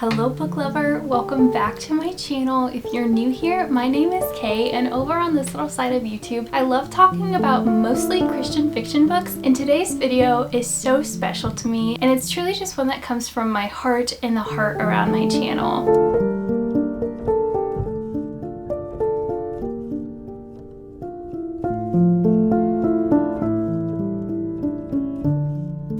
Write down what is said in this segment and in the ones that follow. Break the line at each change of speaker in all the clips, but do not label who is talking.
Hello book lover, welcome back to my channel. If you're new here, my name is Kay, and over on this little side of YouTube, I love talking about mostly Christian fiction books, and today's video is so special to me, and it's truly just one that comes from my heart and the heart around my channel.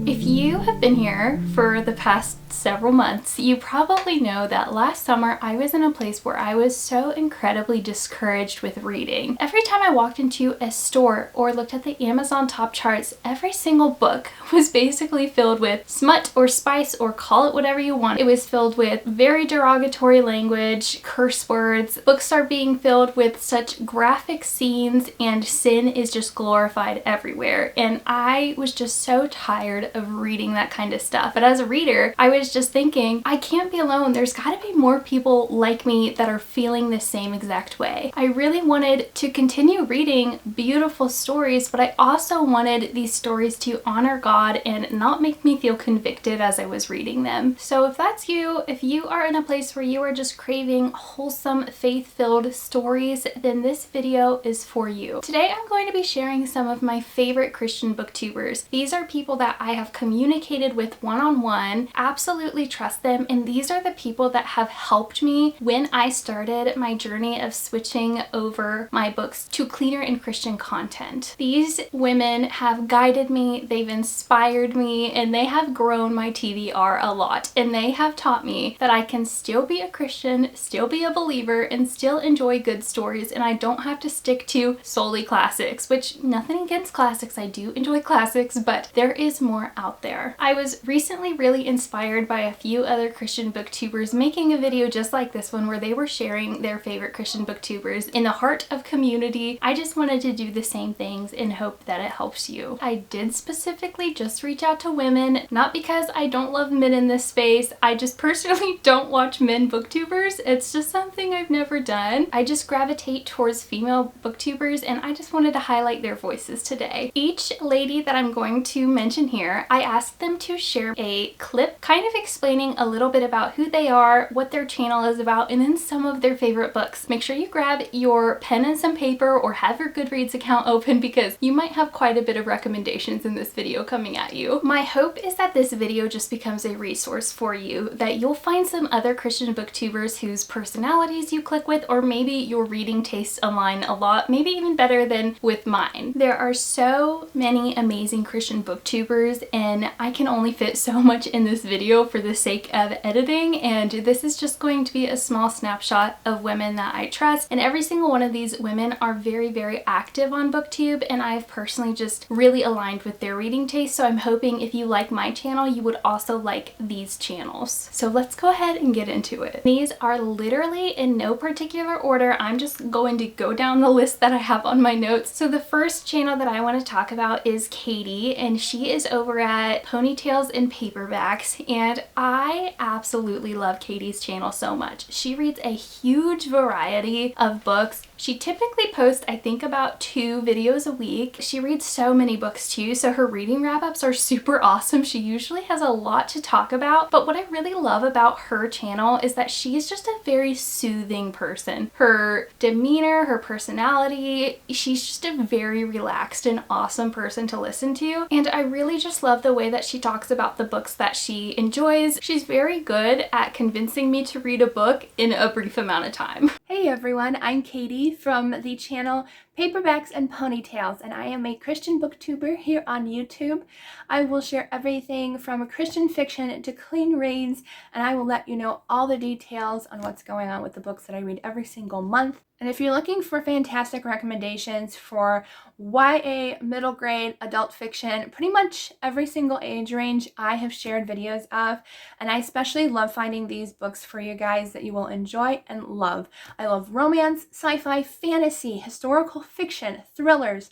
If you have been here for the past several months, you probably know that last summer I was in a place where I was so incredibly discouraged with reading. Every time I walked into a store or looked at the Amazon top charts, every single book was basically filled with smut or spice, or call it whatever you want. It was filled with very derogatory language, curse words. Books are being filled with such graphic scenes, and sin is just glorified everywhere. And I was just so tired of reading that kind of stuff. But as a reader, I was just thinking, I can't be alone. There's got to be more people like me that are feeling the same exact way. I really wanted to continue reading beautiful stories, but I also wanted these stories to honor God and not make me feel convicted as I was reading them. So if that's you, if you are in a place where you are just craving wholesome, faith-filled stories, then this video is for you. Today I'm going to be sharing some of my favorite Christian booktubers. These are people that I have communicated with one-on-one, absolutely trust them, and these are the people that have helped me when I started my journey of switching over my books to cleaner and Christian content. These women have guided me, they've inspired me, and they have grown my TBR a lot, and they have taught me that I can still be a Christian, still be a believer, and still enjoy good stories, and I don't have to stick to solely classics, which nothing against classics, I do enjoy classics, but there is more out there. I was recently really inspired by a few other Christian booktubers making a video just like this one where they were sharing their favorite Christian booktubers in the heart of community. I just wanted to do the same things and hope that it helps you. I did specifically just reach out to women, not because I don't love men in this space, I just personally don't watch men booktubers. It's just something I've never done. I just gravitate towards female booktubers, and I just wanted to highlight their voices today. Each lady that I'm going to mention here, I asked them to share a clip kind of explaining a little bit about who they are, what their channel is about, and then some of their favorite books. Make sure you grab your pen and some paper or have your Goodreads account open because you might have quite a bit of recommendations in this video coming at you. My hope is that this video just becomes a resource for you, that you'll find some other Christian booktubers whose personalities you click with, or maybe your reading tastes align a lot, maybe even better than with mine. There are so many amazing Christian booktubers, and I can only fit so much in this video for the sake of editing, and this is just going to be a small snapshot of women that I trust, and every single one of these women are very active on BookTube, and I've personally just really aligned with their reading taste, so I'm hoping if you like my channel, you would also like these channels. So let's go ahead and get into it. These are literally in no particular order. I'm just going to go down the list that I have on my notes. So the first channel that I want to talk about is Katie, and she is over at Ponytails and Paperbacks, and I absolutely love Katie's channel so much. She reads a huge variety of books. She typically posts, I think, about 2 videos a week. She reads so many books too, so her reading wrap-ups are super awesome. She usually has a lot to talk about, but what I really love about her channel is that she's just a very soothing person. Her demeanor, her personality, she's just a very relaxed and awesome person to listen to, and I really just love the way that she talks about the books that she enjoys. She's very good at convincing me to read a book in a brief amount of time.
Hey everyone, I'm Katie from the channel Paperbacks and Ponytails, and I am a Christian booktuber here on YouTube. I will share everything from Christian fiction to clean reads, and I will let you know all the details on what's going on with the books that I read every single month. And if you're looking for fantastic recommendations for YA, middle grade, adult fiction, pretty much every single age range I have shared videos of, and I especially love finding these books for you guys that you will enjoy and love. I love romance, sci-fi, fantasy, historical fiction, thrillers.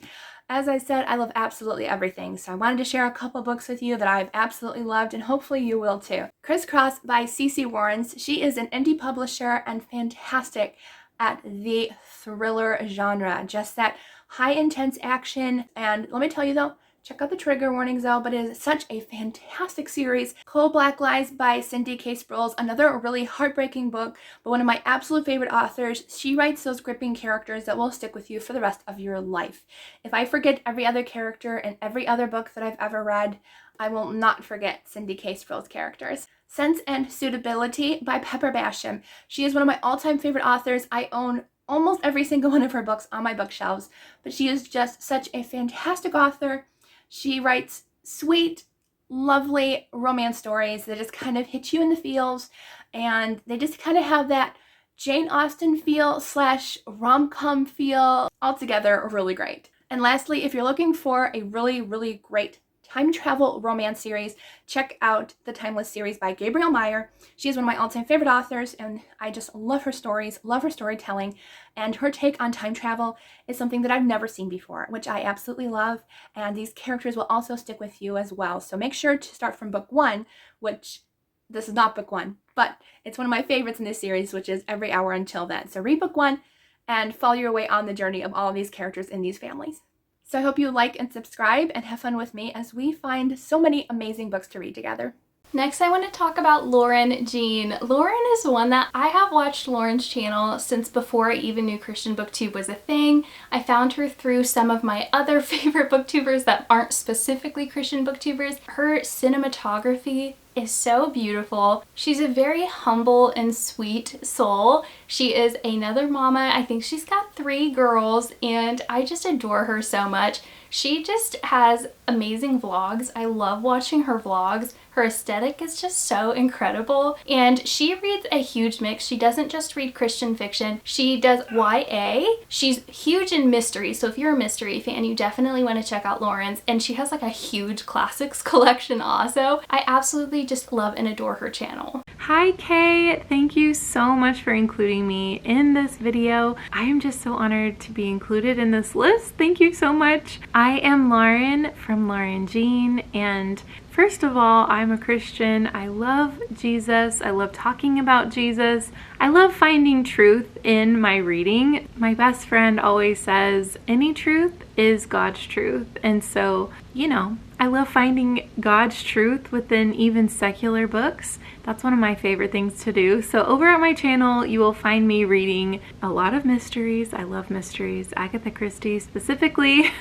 As I said, I love absolutely everything, so I wanted to share a couple books with you that I've absolutely loved, and hopefully you will too. Crisscross by C.C. Warrens. She is an indie publisher and fantastic at the thriller genre. Just that high intense action, and let me tell you though, Check out the trigger warnings though, but it is such a fantastic series. Cold Black Lies by Cindy K. Sproul's another really heartbreaking book, but one of my absolute favorite authors. She writes those gripping characters that will stick with you for the rest of your life. If I forget every other character in every other book that I've ever read, I will not forget Cindy K. Sproul's characters. Sense and Suitability by Paperbacks. She is one of my all-time favorite authors. I own almost every single one of her books on my bookshelves, but she is just such a fantastic author. She writes sweet, lovely romance stories that just kind of hit you in the feels, and they just kind of have that Jane Austen feel / rom-com feel. Altogether really great. And lastly, if you're looking for a really, really great time travel romance series, check out the Timeless series by Gabrielle Meyer. She is one of my all-time favorite authors, and I just love her stories, love her storytelling, and her take on time travel is something that I've never seen before, which I absolutely love, and these characters will also stick with you as well. So make sure to start from book 1, which this is not book 1, but it's one of my favorites in this series, which is Every Hour Until Then. So read book 1 and follow your way on the journey of all of these characters in these families. So I hope you like and subscribe and have fun with me as we find so many amazing books to read together.
Next, I want to talk about Lauren Jean. Lauren is one that I have watched Lauren's channel since before I even knew Christian BookTube was a thing. I found her through some of my other favorite booktubers that aren't specifically Christian booktubers. Her cinematography is so beautiful. She's a very humble and sweet soul. She is another mama. I think she's got 3 girls, and I just adore her so much. She just has amazing vlogs. I love watching her vlogs. Her aesthetic is just so incredible, and she reads a huge mix. She doesn't just read Christian fiction. She does YA. She's huge in mystery, so if you're a mystery fan, you definitely want to check out Lauren's, and she has like a huge classics collection also. I absolutely just love and adore her channel.
Hi Kay, thank you so much for including me in this video. I am just so honored to be included in this list. Thank you so much. I am Lauren from Lauren Jean, and first of all, I'm a Christian. I love Jesus. I love talking about Jesus. I love finding truth in my reading. My best friend always says, any truth is God's truth. And so, you know, I love finding God's truth within even secular books. That's one of my favorite things to do. So over at my channel, you will find me reading a lot of mysteries. I love mysteries, Agatha Christie specifically.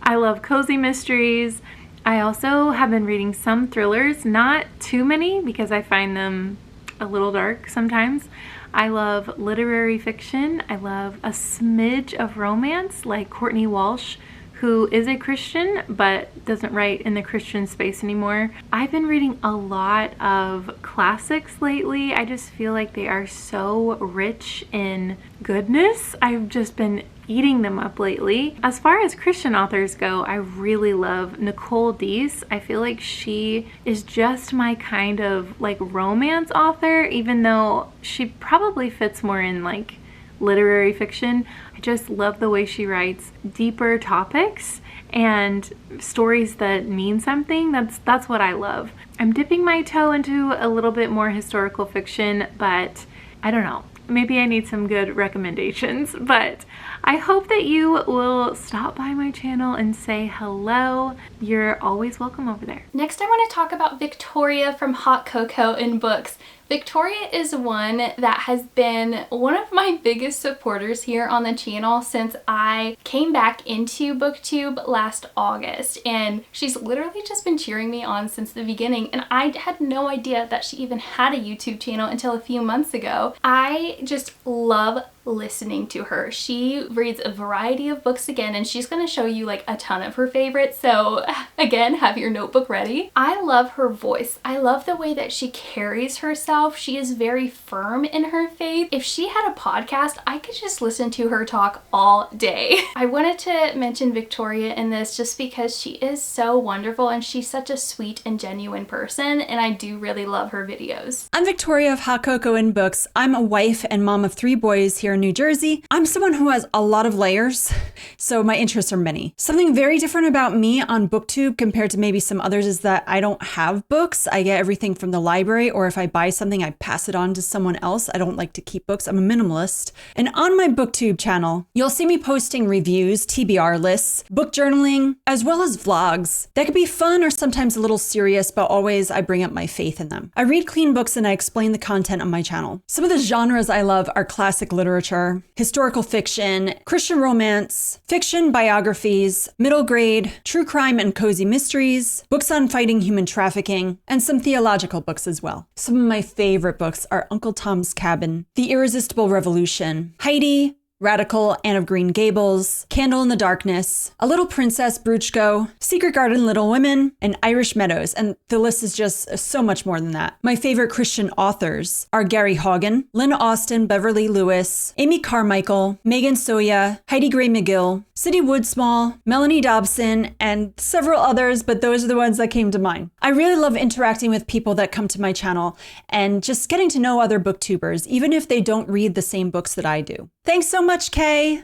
I love cozy mysteries. I also have been reading some thrillers, not too many because I find them a little dark sometimes. I love literary fiction. I love a smidge of romance like Courtney Walsh, who is a Christian but doesn't write in the Christian space anymore. I've been reading a lot of classics lately. I just feel like they are so rich in goodness. I've just been eating them up lately. As far as Christian authors go, I really love Nicole Deese. I feel like she is just my kind of like romance author, even though she probably fits more in like literary fiction. I just love the way she writes deeper topics and stories that mean something. That's what I love. I'm dipping my toe into a little bit more historical fiction, but I don't know. Maybe I need some good recommendations, but I hope that you will stop by my channel and say hello. You're always welcome over there.
Next, I want to talk about Victoria from Hot Cocoa in Books. Victoria is one that has been one of my biggest supporters here on the channel since I came back into BookTube last August, and she's literally just been cheering me on since the beginning, and I had no idea that she even had a YouTube channel until a few months ago. I just love listening to her. She reads a variety of books again, and she's going to show you like a ton of her favorites, so again, have your notebook ready. I love her voice. I love the way that she carries herself. She is very firm in her faith. If she had a podcast, I could just listen to her talk all day. I wanted to mention Victoria in this just because she is so wonderful and she's such a sweet and genuine person, and I do really love her videos.
I'm Victoria of Hot Cocoa in Books. I'm a wife and mom of 3 boys here here in New Jersey. I'm someone who has a lot of layers, so my interests are many. Something very different about me on BookTube compared to maybe some others is that I don't have books. I get everything from the library, or if I buy something, I pass it on to someone else. I don't like to keep books. I'm a minimalist. And on my BookTube channel, you'll see me posting reviews, TBR lists, book journaling, as well as vlogs. That could be fun or sometimes a little serious, but always I bring up my faith in them. I read clean books and I explain the content on my channel. Some of the genres I love are classic literature, historical fiction, Christian romance, fiction, biographies, middle grade, true crime and cozy mysteries, books on fighting human trafficking, and some theological books as well. Some of my favorite books are Uncle Tom's Cabin, The Irresistible Revolution, Heidi, Radical, Anne of Green Gables, Candle in the Darkness, A Little Princess, Bruchko, Secret Garden, Little Women, and Irish Meadows, and the list is just so much more than that. My favorite Christian authors are Gary Haugen, Lynn Austin, Beverly Lewis, Amy Carmichael, Megan Soya, Heidi Gray McGill, Cindy Woodsmall, Melanie Dobson, and several others, but those are the ones that came to mind. I really love interacting with people that come to my channel and just getting to know other booktubers, even if they don't read the same books that I do. Thanks so much, Kay.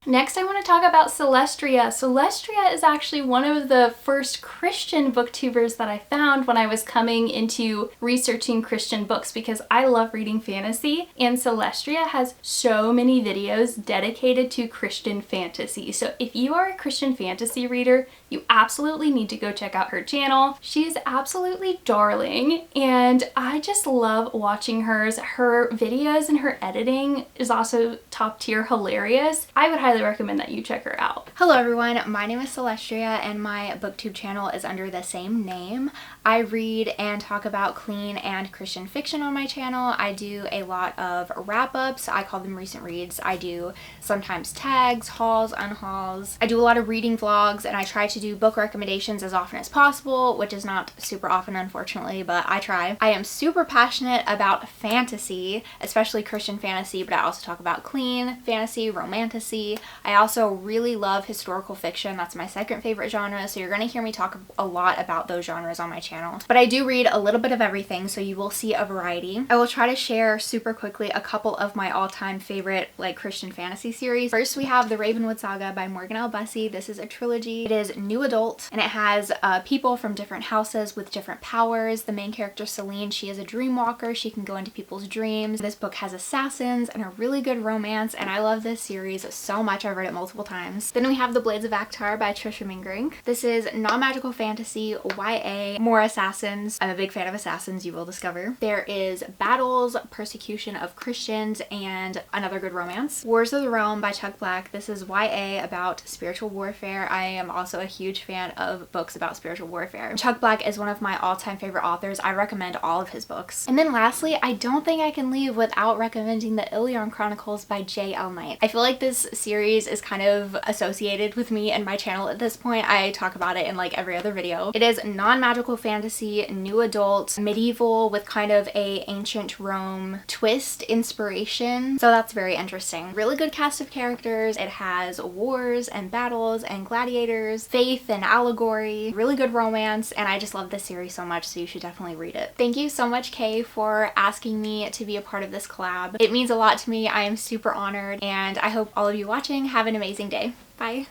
Next, I want to talk about Celestria. Celestria is actually one of the first Christian booktubers that I found when I was coming into researching Christian books because I love reading fantasy, and Celestria has so many videos dedicated to Christian fantasy. So if you are a Christian fantasy reader, you absolutely need to go check out her channel. She's absolutely darling, and I just love watching hers. Her videos and her editing is also top tier hilarious. I would highly recommend that you check her out.
Hello everyone, my name is Celestria and my booktube channel is under the same name. I read and talk about clean and Christian fiction on my channel. I do a lot of wrap-ups, I call them recent reads. I do sometimes tags, hauls, unhauls. I do a lot of reading vlogs, and I try to do book recommendations as often as possible, which is not super often unfortunately, but I try. I am super passionate about fantasy, especially Christian fantasy, but I also talk about clean fantasy, romantasy. I also really love historical fiction. That's my second favorite genre, so you're going to hear me talk a lot about those genres on my channel. But I do read a little bit of everything, so you will see a variety. I will try to share super quickly a couple of my all-time favorite Christian fantasy series. First, we have the Ravenwood Saga by Morgan L. Bussey. This is a trilogy. It is new adult, and it has people from different houses with different powers. The main character, Celine, she is a dream walker. She can go into people's dreams. This book has assassins and a really good romance, and I love this series so much. I've read it multiple times. Then we have The Blades of Akhtar by Trisha Mingrink. This is non-magical fantasy, YA, more assassins. I'm a big fan of assassins, you will discover. There is Battles, Persecution of Christians, and another good romance. Wars of the Realm by Chuck Black. This is YA about spiritual warfare. I am also a huge fan of books about spiritual warfare. Chuck Black is one of my all-time favorite authors. I recommend all of his books. And then lastly, I don't think I can leave without recommending the Ilion Chronicles by J.L. Knight. I feel like this series is kind of associated with me and my channel at this point. I talk about it in every other video. It is non-magical fantasy, new adult, medieval with kind of a ancient Rome twist inspiration. So that's very interesting. Really good cast of characters. It has wars and battles and gladiators, faith and allegory, really good romance, and I just love this series so much, so you should definitely read it. Thank you so much, Kay, for asking me to be a part of this collab. It means a lot to me. I am super honored, and I hope all of you watching have an amazing day. Bye.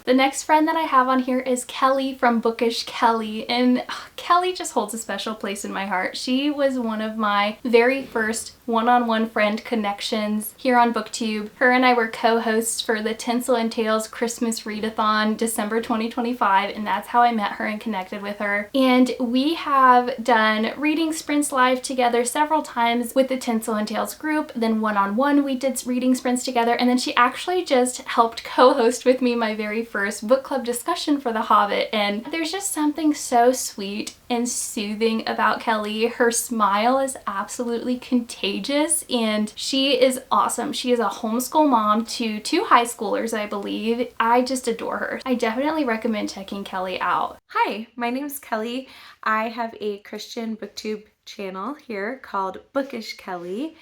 The next friend that I have on here is Kelly from Bookish Kelly, and Kelly just holds a special place in my heart. She was one of my very first one-on-one friend connections here on BookTube. Her and I were co-hosts for the Tinsel and Tales Christmas Readathon December 2025, and that's how I met her and connected with her. And we have done reading sprints live together several times with the Tinsel and Tales group. Then one-on-one we did reading sprints together, and then she actually just helped co-host with me my very first book club discussion for The Hobbit. And there's just something so sweet and soothing about Kelly. Her smile is absolutely contagious, and she is awesome. She is a homeschool mom to 2 high schoolers, I believe. I just adore her. I definitely recommend checking Kelly out.
Hi, my name is Kelly. I have a Christian BookTube channel here called Bookish Kelly.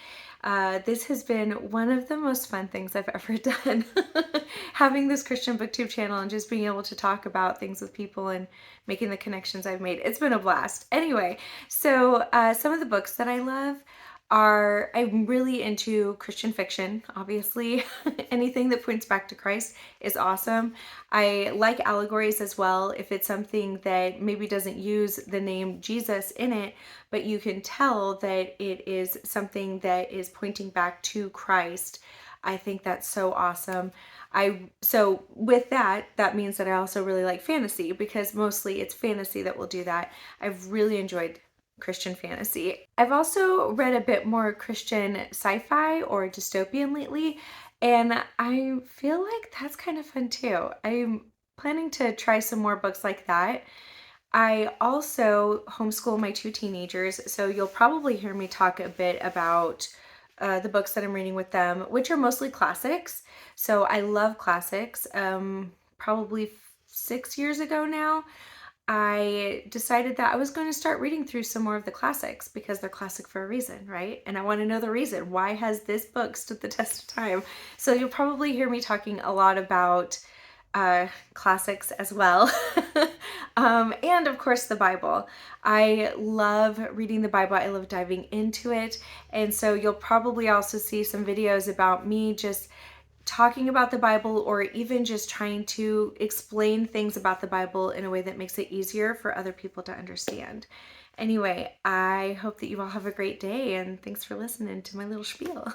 This has been one of the most fun things I've ever done. Having this Christian BookTube channel and just being able to talk about things with people and making the connections I've made. It's been a blast. Anyway, so some of the books that I love
I'm really into Christian fiction, obviously. Anything that points back to Christ is awesome. I like allegories as well. If it's something that maybe doesn't use the name Jesus in it, but you can tell that it is something that is pointing back to Christ, I think that's so awesome. So with that means that I also really like fantasy, because mostly it's fantasy that will do that. I've really enjoyed Christian fantasy. I've also read a bit more Christian sci-fi or dystopian lately, and I feel like that's kind of fun too. I'm planning to try some more books like that. I also homeschool my 2 teenagers, so you'll probably hear me talk a bit about the books that I'm reading with them, which are mostly classics. So I love classics. Probably 6 years ago now, I decided that I was going to start reading through some more of the classics, because they're classic for a reason, right? And I want to know the reason. Why has this book stood the test of time? So you'll probably hear me talking a lot about classics as well. And of course the Bible. I love reading the Bible. I love diving into it. And so you'll probably also see some videos about me just talking about the Bible, or even just trying to explain things about the Bible in a way that makes it easier for other people to understand. Anyway, I hope that you all have a great day, and thanks for listening to my little spiel.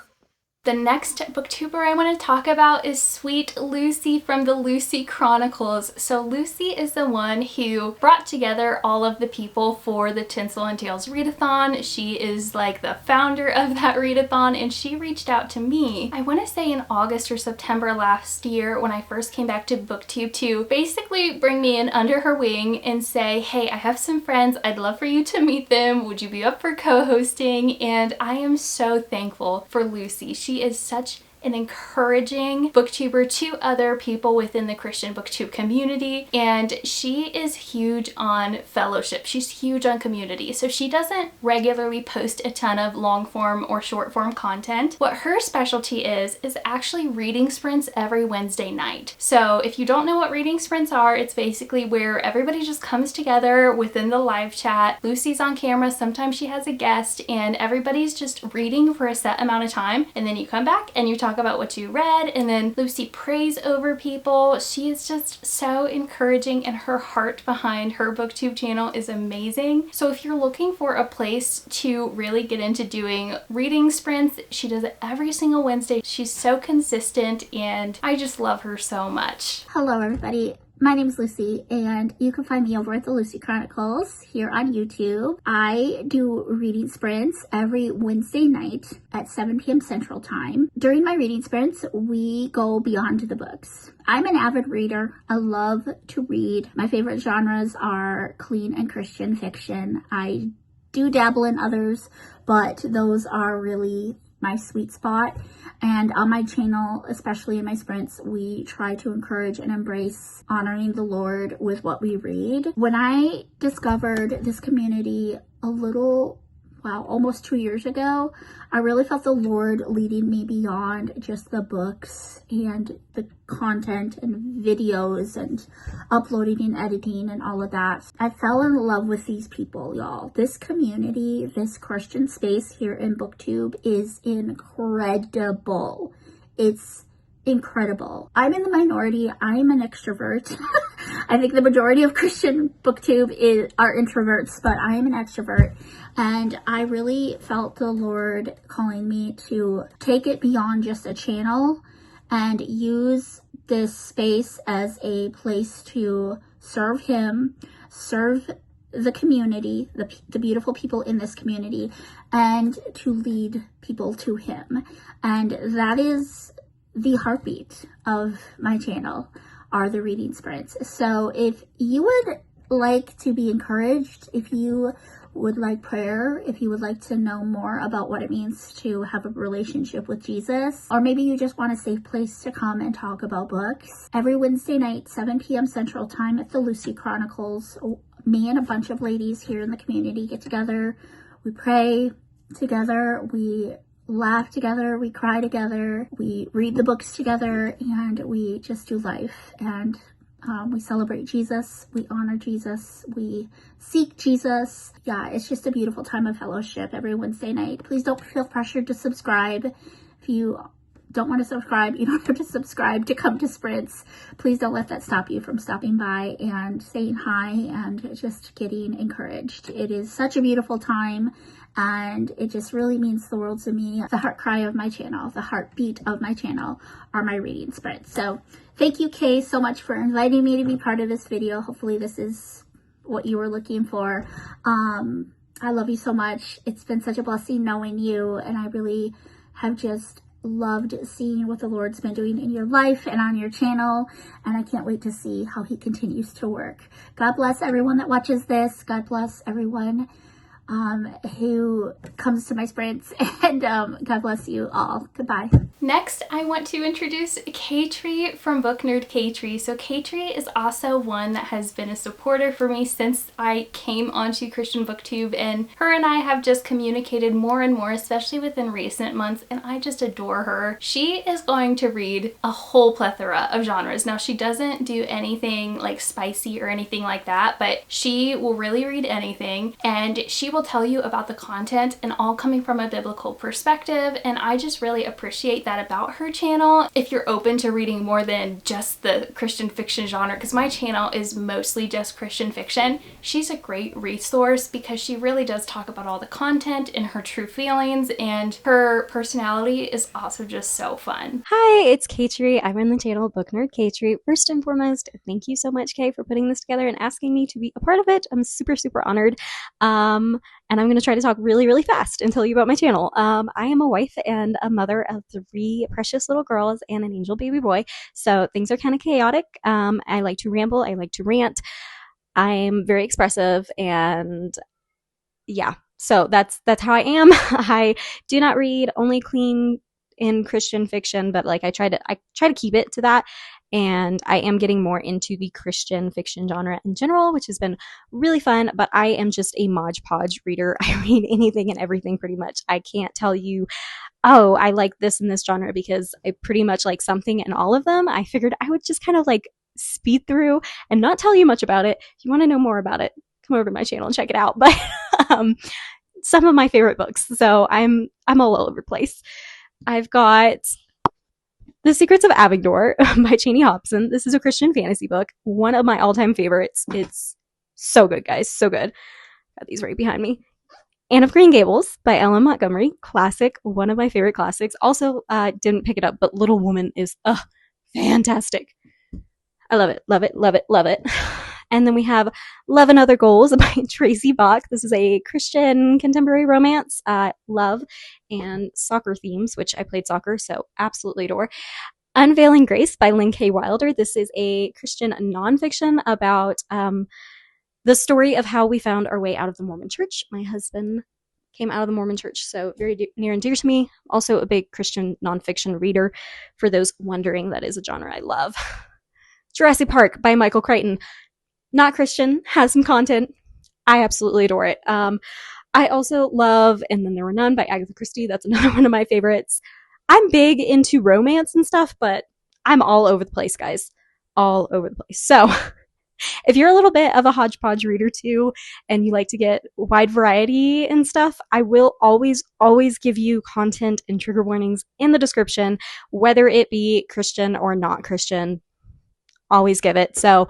The next booktuber I want to talk about is Sweet Lucy from the Lucy Chronicles. So Lucy is the one who brought together all of the people for the Tinsel and Tales readathon. She is like the founder of that readathon, and she reached out to me, I want to say in August or September last year, when I first came back to BookTube, to basically bring me in under her wing and say, hey, I have some friends, I'd love for you to meet them, would you be up for co-hosting? And I am so thankful for Lucy. She is such an encouraging booktuber to other people within the Christian booktube community, and she is huge on fellowship. She's huge on community. So she doesn't regularly post a ton of long form or short form content. What her specialty is actually reading sprints every Wednesday night. So if you don't know what reading sprints are, it's basically where everybody just comes together within the live chat. Lucy's on camera, sometimes she has a guest, and everybody's just reading for a set amount of time, and then you come back and you talk about what you read, and then Lucy prays over people. She is just so encouraging, and her heart behind her booktube channel is amazing. So if you're looking for a place to really get into doing reading sprints, she does it every single Wednesday. She's so consistent, and I just love her so much.
Hello everybody. My name is Lucy, and you can find me over at the Lucy Chronicles here on YouTube. I do reading sprints every Wednesday night at 7 p.m. Central Time. During my reading sprints, we go beyond the books. I'm an avid reader. I love to read. My favorite genres are clean and Christian fiction. I do dabble in others, but those are really my sweet spot. And on my channel, especially in my sprints, we try to encourage and embrace honoring the Lord with what we read. When I discovered this community almost 2 years ago, I really felt the Lord leading me beyond just the books and the content and videos and uploading and editing and all of that. I fell in love with these people, y'all. This community, this Christian space here in BookTube is incredible. It's incredible. I'm in the minority. I'm an extrovert. I think the majority of Christian BookTube are introverts, but I am an extrovert. And I really felt the Lord calling me to take it beyond just a channel and use this space as a place to serve Him, serve the community, the beautiful people in this community, and to lead people to Him. And that is the heartbeat of my channel, are the reading sprints. So if you would like to be encouraged, if you would like prayer, if you would like to know more about what it means to have a relationship with Jesus, or maybe you just want a safe place to come and talk about books, every Wednesday night, 7 p.m. Central Time at the Lucy Chronicles, me and a bunch of ladies here in the community get together, we pray together, we laugh together, we cry together, we read the books together, and we just do life. And We celebrate Jesus, we honor Jesus, we seek Jesus. Yeah, it's just a beautiful time of fellowship every Wednesday night. Please don't feel pressured to subscribe. If you don't want to subscribe, you don't have to subscribe to come to sprints. Please don't let that stop you from stopping by and saying hi and just getting encouraged. It is such a beautiful time, and it just really means the world to me. The heart cry of my channel, the heartbeat of my channel are my reading sprints. So thank you, Kay, so much for inviting me to be part of this video. Hopefully this is what you were looking for. I love you so much. It's been such a blessing knowing you, and I really have just loved seeing what the Lord's been doing in your life and on your channel, and I can't wait to see how he continues to work. God bless everyone that watches this. God bless everyone who comes to my sprints, and God bless you all. Goodbye.
Next, I want to introduce Katri from Book Nerd Katri. So Katri is also one that has been a supporter for me since I came onto Christian BookTube, and her and I have just communicated more and more, especially within recent months, and I just adore her. She is going to read a whole plethora of genres. Now, she doesn't do anything like spicy or anything like that, but she will really read anything, and she will tell you about the content and all coming from a biblical perspective, and I just really appreciate that about her channel. If you're open to reading more than just the Christian fiction genre, because my channel is mostly just Christian fiction, she's a great resource because she really does talk about all the content and her true feelings, and her personality is also just so fun.
Hi, it's Katri. I run the channel Book Nerd Katri. First and foremost, thank you so much, Kay, for putting this together and asking me to be a part of it. I'm super, super honored. And I'm going to try to talk really, really fast and tell you about my channel. I am a wife and a mother of 3 precious little girls and an angel baby boy. So things are kind of chaotic. I like to ramble. I like to rant. I'm very expressive, and yeah, so that's how I am. I do not read only clean in Christian fiction, but like I try to keep it to that. And I am getting more into the Christian fiction genre in general, which has been really fun, but I am just a Mod Podge reader. I read anything and everything pretty much. I can't tell you, oh, I like this in this genre because I pretty much like something in all of them. I figured I would just kind of like speed through and not tell you much about it. If you want to know more about it, come over to my channel and check it out. But some of my favorite books. So I'm all over the place. I've got The Secrets of Avigdor by Cheney Hobson. This is a Christian fantasy book. One of my all-time favorites. It's so good, guys. So good. Got these right behind me. Anne of Green Gables by Ellen Montgomery. Classic. One of my favorite classics. Also, didn't pick it up, but Little Woman is fantastic. I love it. Love it. Love it. Love it. And then we have Love and Other Goals by Tracy Bach. This is a Christian contemporary romance, love and soccer themes, which I played soccer, so absolutely adore. Unveiling Grace by Lynn K. Wilder. This is a Christian nonfiction about the story of how we found our way out of the Mormon Church. My husband came out of the Mormon Church, so very near and dear to me. Also a big Christian nonfiction reader. For those wondering, that is a genre I love. Jurassic Park by Michael Crichton. Not Christian, has some content. I absolutely adore it. I also love And Then There Were None by Agatha Christie. That's another one of my favorites. I'm big into romance and stuff, but I'm all over the place, guys. All over the place. So if you're a little bit of a hodgepodge reader too, and you like to get wide variety and stuff, I will always give you content and trigger warnings in the description, whether it be Christian or not Christian. Always give it. So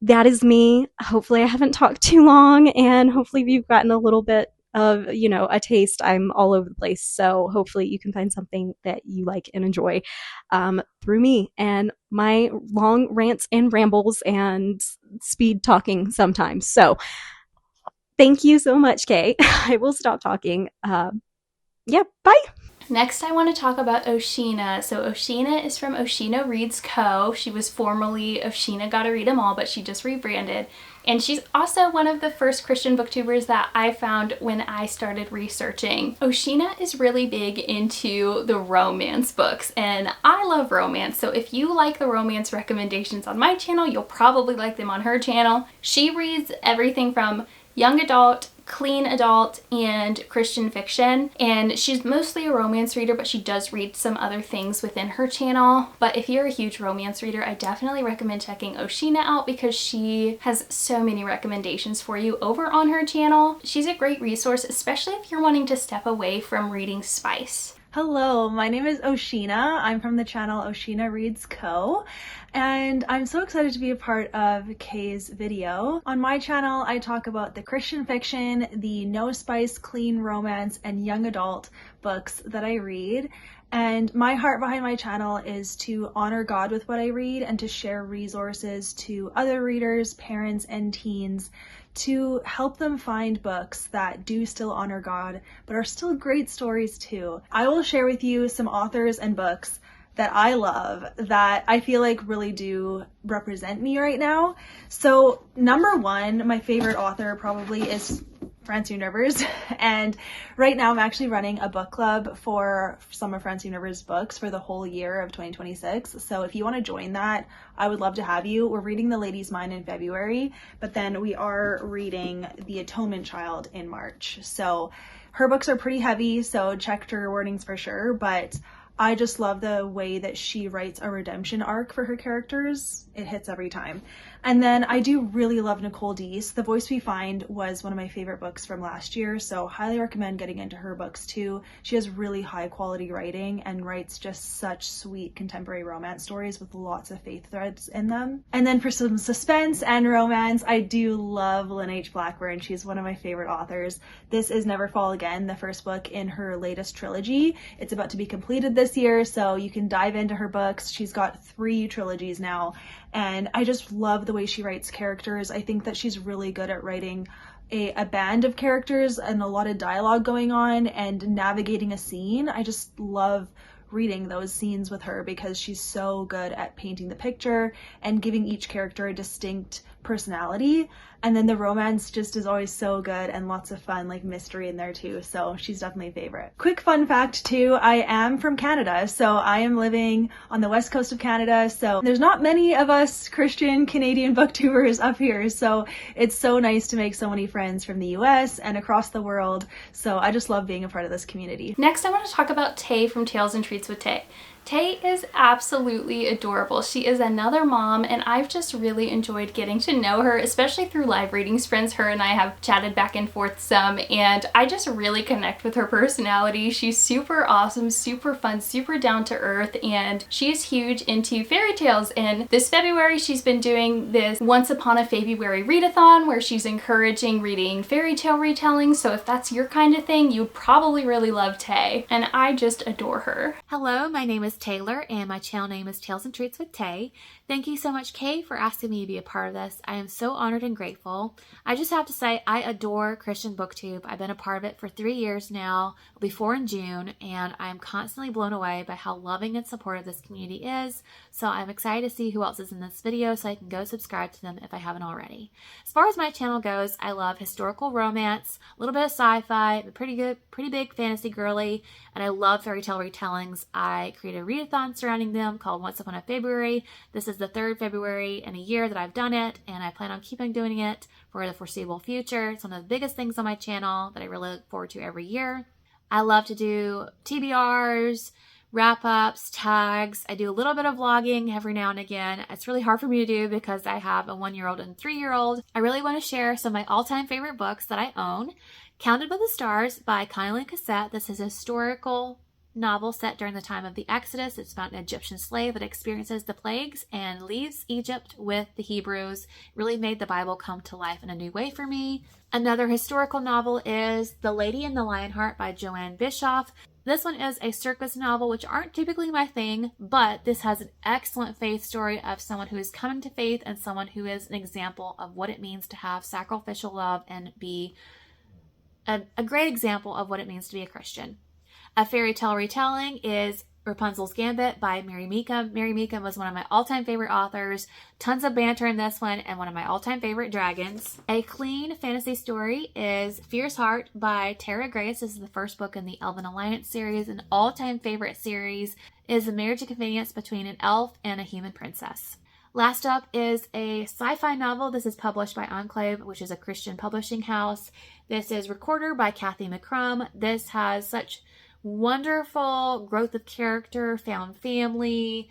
that is me. Hopefully I haven't talked too long, and hopefully you've gotten a little bit of, a taste. I'm all over the place. So hopefully you can find something that you like and enjoy through me and my long rants and rambles and speed talking sometimes. So thank you so much, Kay. I will stop talking. Yeah, bye.
Next, I want to talk about Oshina. So Oshina is from Oshina Reads Co. She was formerly Oshina Gotta Read 'Em All, but she just rebranded. And she's also one of the first Christian booktubers that I found when I started researching. Oshina is really big into the romance books, and I love romance. So if you like the romance recommendations on my channel, you'll probably like them on her channel. She reads everything from young adult, clean adult and Christian fiction, and she's mostly a romance reader, but she does read some other things within her channel. But if you're a huge romance reader, I definitely recommend checking Osha out because she has so many recommendations for you over on her channel. She's a great resource, especially if you're wanting to step away from reading spice.
Hello, my name is Osha. I'm from the channel Osha Reads Co. And I'm so excited to be a part of Kay's video. On my channel, I talk about the Christian fiction, the no spice, clean romance, and young adult books that I read. And my heart behind my channel is to honor God with what I read and to share resources to other readers, parents, and teens to help them find books that do still honor God, but are still great stories too. I will share with you some authors and books that I love that I feel like really do represent me right now. So number one, my favorite author probably is Francine Rivers, and right now I'm actually running a book club for some of Francine Rivers' books for the whole year of 2026. So if you want to join that, I would love to have you. We're reading The Lady's Mind in February, but then we are reading The Atonement Child in March. So her books are pretty heavy, so check trigger warnings for sure, but I just love the way that she writes a redemption arc for her characters. It hits every time. And then I do really love Nicole Deese. The Voice We Find was one of my favorite books from last year, so highly recommend getting into her books too. She has really high quality writing and writes just such sweet contemporary romance stories with lots of faith threads in them. And then for some suspense and romance, I do love Lynn H. Blackburn. She's one of my favorite authors. This is Never Fall Again, the first book in her latest trilogy. It's about to be completed this year, so you can dive into her books. She's got 3 trilogies now, and I just love the way she writes characters. I think that she's really good at writing a band of characters and a lot of dialogue going on and navigating a scene. I just love reading those scenes with her because she's so good at painting the picture and giving each character a distinct personality. And then the romance just is always so good and lots of fun, like mystery in there too. So she's definitely a favorite. Quick fun fact too, I am from Canada. So I am living on the west coast of Canada. So there's not many of us Christian Canadian booktubers up here. So it's so nice to make so many friends from the US and across the world. So I just love being a part of this community.
Next, I want to talk about Taye from Tales and Treats with Taye. Taye is absolutely adorable. She is another mom, and I've just really enjoyed getting to know her, especially through live readings friends. Her and I have chatted back and forth some, and I just really connect with her personality. She's super awesome, super fun, super down to earth, and she is huge into fairy tales. And this February, she's been doing this Once Upon a February readathon where she's encouraging reading fairy tale retellings. So if that's your kind of thing, you'd probably really love Taye, and I just adore her.
Hello, my name is Taylor and my channel name is Tales and Treats with Taye. Thank you so much, Kay, for asking me to be a part of this. I am so honored and grateful. I just have to say I adore Christian BookTube. I've been a part of it for 3 years now, it'll be 4 in June, and I am constantly blown away by how loving and supportive this community is. So I'm excited to see who else is in this video so I can go subscribe to them if I haven't already. As far as my channel goes, I love historical romance, a little bit of sci-fi, I'm a pretty big fantasy girly, and I love fairy tale retellings. I created a readathon surrounding them called Once Upon a February. This is the 3rd February in a year that I've done it, and I plan on keeping doing it for the foreseeable future. It's one of the biggest things on my channel that I really look forward to every year. I love to do TBRs, wrap-ups, tags. I do a little bit of vlogging every now and again. It's really hard for me to do because I have a 1-year-old and 3-year-old. I really want to share some of my all-time favorite books that I own. Counted by the Stars by Connie Cassette. This is a historical novel set during the time of the Exodus. It's about an Egyptian slave that experiences the plagues and leaves Egypt with the Hebrews. It really made the Bible come to life in a new way for me. Another historical novel is The Lady and the Lionheart by Joanne Bischoff. This one is a circus novel, which aren't typically my thing, but this has an excellent faith story of someone who is coming to faith and someone who is an example of what it means to have sacrificial love and be a great example of what it means to be a Christian. A fairy tale retelling is Rapunzel's Gambit by Mary Meekum. Mary Meekum was one of my all-time favorite authors. Tons of banter in this one and one of my all-time favorite dragons. A clean fantasy story is Fierce Heart by Tara Grace. This is the first book in the Elven Alliance series. An all-time favorite series is A Marriage of Convenience between an elf and a human princess. Last up is a sci-fi novel. This is published by Enclave, which is a Christian publishing house. This is Recorder by Kathy McCrum. This has such wonderful growth of character, found family,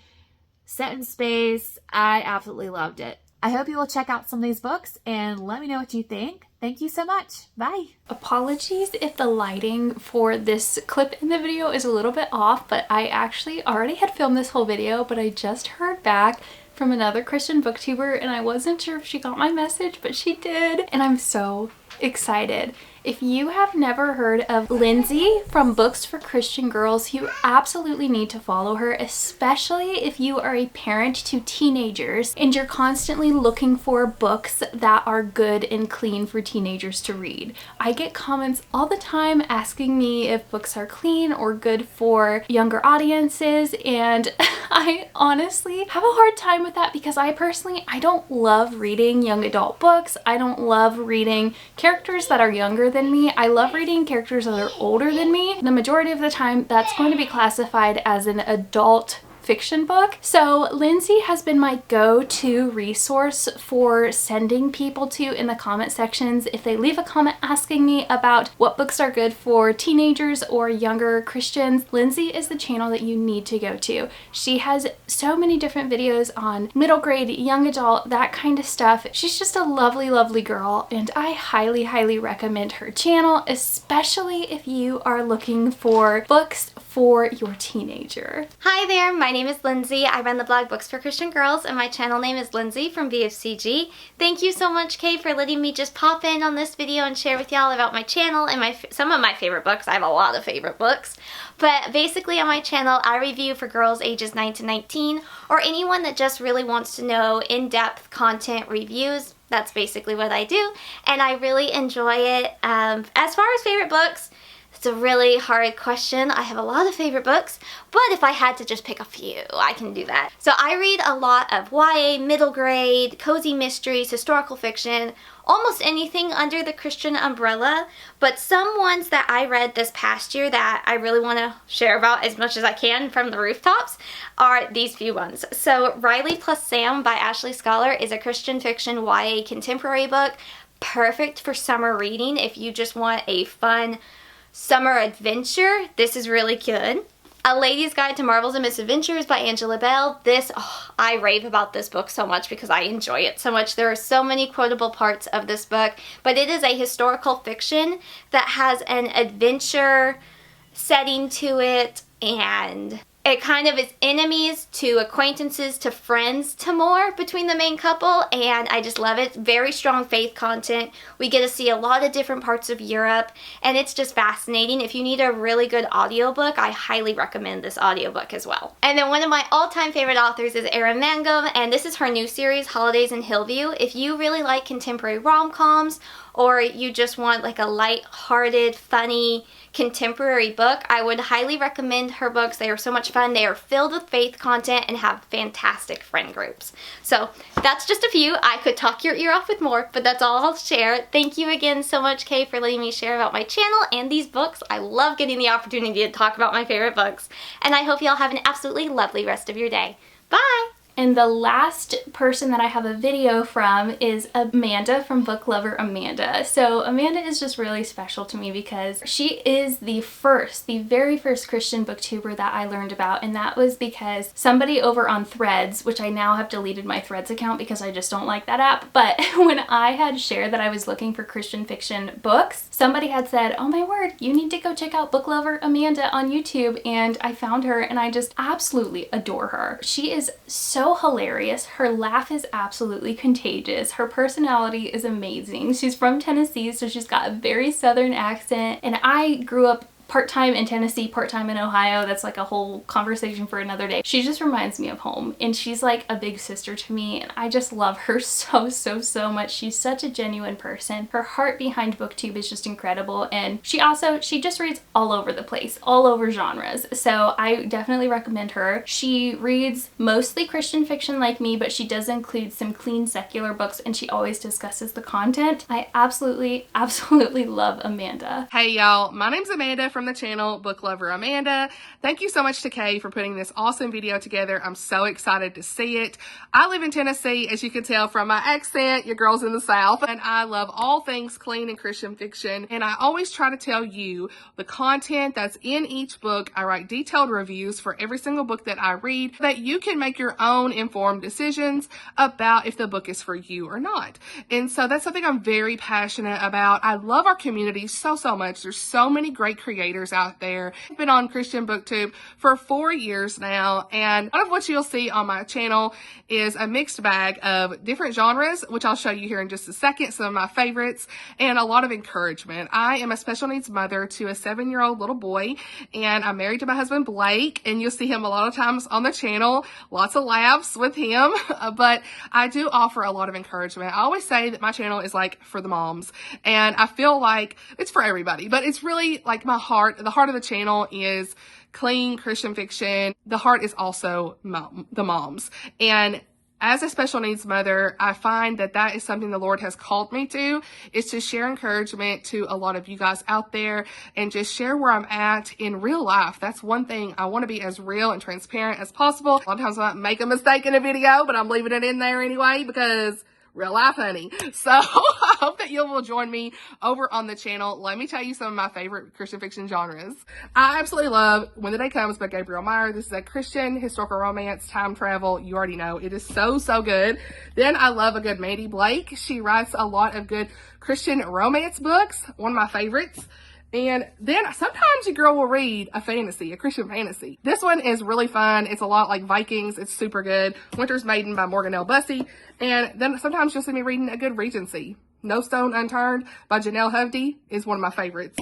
set in space. I absolutely loved it. I hope you will check out some of these books and let me know what you think. Thank you so much. Bye.
Apologies if the lighting for this clip in the video is a little bit off, but I actually already had filmed this whole video, but I just heard back from another Christian booktuber and I wasn't sure if she got my message, but she did, and I'm so excited. If you have never heard of Lindsay from Books for Christian Girls, you absolutely need to follow her, especially if you are a parent to teenagers and you're constantly looking for books that are good and clean for teenagers to read. I get comments all the time asking me if books are clean or good for younger audiences, and I honestly have a hard time with that because I don't love reading young adult books. I don't love reading characters that are younger than me. I love reading characters that are older than me. The majority of the time, that's going to be classified as an adult fiction book. So Lindsay has been my go-to resource for sending people to in the comment sections if they leave a comment asking me about what books are good for teenagers or younger Christians. Lindsay is the channel that you need to go to. She has so many different videos on middle grade, young adult, that kind of stuff. She's just a lovely, lovely girl, and I highly, highly recommend her channel, especially if you are looking for books for your teenager.
Hi there, my name is Lindsay. I run the blog Books for Christian Girls, and my channel name is Lindsay from BFCG. Thank you so much, Kay, for letting me just pop in on this video and share with y'all about my channel and some of my favorite books. I have a lot of favorite books. But basically on my channel, I review for girls ages 9 to 19, or anyone that just really wants to know in-depth content reviews. That's basically what I do, and I really enjoy it. As far as favorite books, it's a really hard question. I have a lot of favorite books, but if I had to just pick a few, I can do that. So I read a lot of YA, middle grade, cozy mysteries, historical fiction, almost anything under the Christian umbrella, but some ones that I read this past year that I really want to share about as much as I can from the rooftops are these few ones. So Riley Plus Sam by Ashley Scholar is a Christian fiction YA contemporary book, perfect for summer reading if you just want a fun summer adventure. This is really good. A Lady's Guide to Marvels and Misadventures by Angela Bell. I rave about this book so much because I enjoy it so much. There are so many quotable parts of this book, but it is a historical fiction that has an adventure setting to it, and it kind of is enemies to acquaintances to friends to more between the main couple, and I just love it. Very strong faith content. We get to see a lot of different parts of Europe, and it's just fascinating. If you need a really good audiobook, I highly recommend this audiobook as well. And then one of my all-time favorite authors is Erin Mangum, and this is her new series, Holidays in Hillview. If you really like contemporary rom-coms, or you just want like a light-hearted, funny, contemporary book, I would highly recommend her books. They are so much fun. They are filled with faith content and have fantastic friend groups. So that's just a few. I could talk your ear off with more, but that's all I'll share. Thank you again so much, Kay, for letting me share about my channel and these books. I love getting the opportunity to talk about my favorite books, and I hope y'all have an absolutely lovely rest of your day. Bye!
And the last person that I have a video from is Amanda from Book Lover Amanda. So Amanda is just really special to me because she is the very first Christian booktuber that I learned about, and that was because somebody over on Threads, which I now have deleted my Threads account because I just don't like that app, but when I had shared that I was looking for Christian fiction books, somebody had said, oh my word, you need to go check out Book Lover Amanda on YouTube, and I found her and I just absolutely adore her. She is so hilarious. Her laugh is absolutely contagious. Her personality is amazing. She's from Tennessee, so she's got a very southern accent, and I grew up part-time in Tennessee, part-time in Ohio. That's like a whole conversation for another day. She just reminds me of home, and she's like a big sister to me, and I just love her so much. She's such a genuine person. Her heart behind BookTube is just incredible, and she just reads all over the place, all over genres, so I definitely recommend her. She reads mostly Christian fiction like me, but she does include some clean secular books, and she always discusses the content. I absolutely love Amanda.
Hey y'all, my name's Amanda from the channel Book Lover Amanda. Thank you so much to Kay for putting this awesome video together. I'm so excited to see it. I live in Tennessee, as you can tell from my accent. Your girl's in the South, and I love all things clean and Christian fiction, and I always try to tell you the content that's in each book. I write detailed reviews for every single book that I read so that you can make your own informed decisions about if the book is for you or not. And so that's something I'm very passionate about. I love our community so much. There's so many great creators out there. I've been on Christian BookTube for 4 years now, and a lot of what you'll see on my channel is a mixed bag of different genres, which I'll show you here in just a second, some of my favorites, and a lot of encouragement. I am a special needs mother to a 7-year-old little boy, and I'm married to my husband Blake, and you'll see him a lot of times on the channel. Lots of laughs with him, but I do offer a lot of encouragement. I always say that my channel is like for the moms, and I feel like it's for everybody, but it's really like the heart of the channel is clean Christian fiction. The heart is also the moms. And as a special needs mother, I find that that is something the Lord has called me to, is to share encouragement to a lot of you guys out there and just share where I'm at in real life. That's one thing. I want to be as real and transparent as possible. A lot of times I might make a mistake in a video, but I'm leaving it in there anyway because real life, honey. So I hope that you will join me over on the channel. Let me tell you some of my favorite Christian fiction genres. I absolutely love When the Day Comes by Gabriel Meyer. This is a Christian historical romance, time travel. You already know it is so good. Then I love a good Mandy Blake. She writes a lot of good Christian romance books, one of my favorites. And then sometimes your girl will read a fantasy, a Christian fantasy. This one is really fun. It's a lot like Vikings. It's super good. Winter's Maiden by Morgan L. Bussey. And then sometimes you'll see me reading a good Regency. No Stone Unturned by Janelle Hovde is one of my favorites.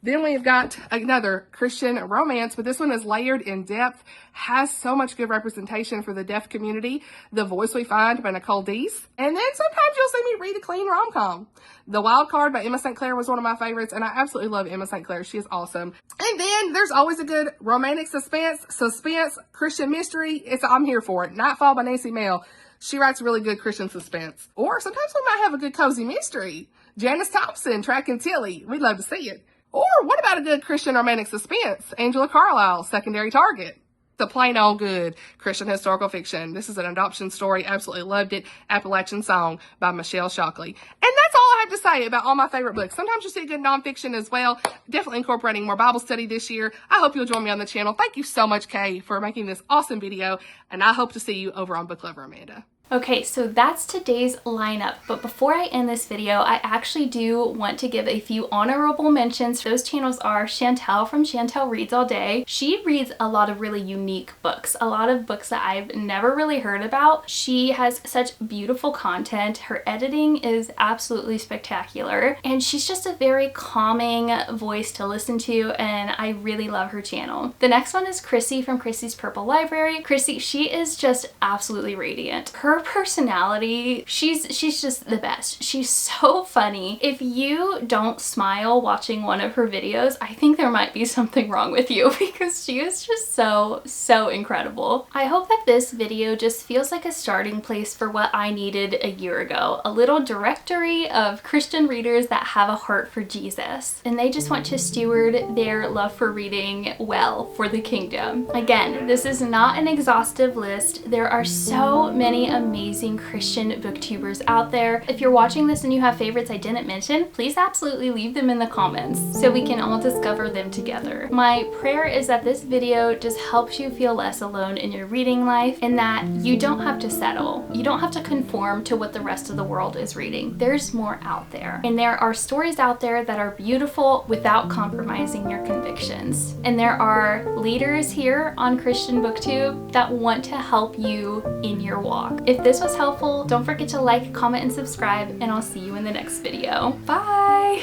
Then we've got another Christian romance, but this one is layered in depth, has so much good representation for the deaf community. The Voice We Find by Nicole Deese. And then sometimes you'll see me read a clean rom-com. The Wild Card by Emma St. Clair was one of my favorites, and I absolutely love Emma St. Clair. She is awesome. And then there's always a good romantic suspense, Christian mystery. I'm here for it. Nightfall by Nancy Mel. She writes really good Christian suspense. Or sometimes we might have a good cozy mystery. Janice Thompson, Track and Tilly. We'd love to see it. Or what about a good Christian romantic suspense? Angela Carlisle, Secondary Target. The plain old good Christian historical fiction. This is an adoption story. Absolutely loved it. Appalachian Song by Michelle Shockley. And that's all I have to say about all my favorite books. Sometimes you see good nonfiction as well. Definitely incorporating more Bible study this year. I hope you'll join me on the channel. Thank you so much, Kay, for making this awesome video. And I hope to see you over on Book Lover Amanda.
Okay, so that's today's lineup, but before I end this video, I actually do want to give a few honorable mentions. Those channels are Chantel from Chantel Reads All Day. She reads a lot of really unique books, a lot of books that I've never really heard about. She has such beautiful content. Her editing is absolutely spectacular, and she's just a very calming voice to listen to, and I really love her channel. The next one is Chrissy from Chrissy's Purple Library. Chrissy, she is just absolutely radiant. Her personality, she's just the best. She's so funny. If you don't smile watching one of her videos, I think there might be something wrong with you because she is just so incredible. I hope that this video just feels like a starting place for what I needed a year ago. A little directory of Christian readers that have a heart for Jesus, and they just want to steward their love for reading well for the kingdom. Again, this is not an exhaustive list. There are so many amazing Christian booktubers out there. If you're watching this and you have favorites I didn't mention, please absolutely leave them in the comments so we can all discover them together. My prayer is that this video just helps you feel less alone in your reading life, and that you don't have to settle. You don't have to conform to what the rest of the world is reading. There's more out there, and there are stories out there that are beautiful without compromising your convictions. And there are leaders here on Christian BookTube that want to help you in your walk. If this was helpful, don't forget to like, comment, and subscribe, and I'll see you in the next video. Bye!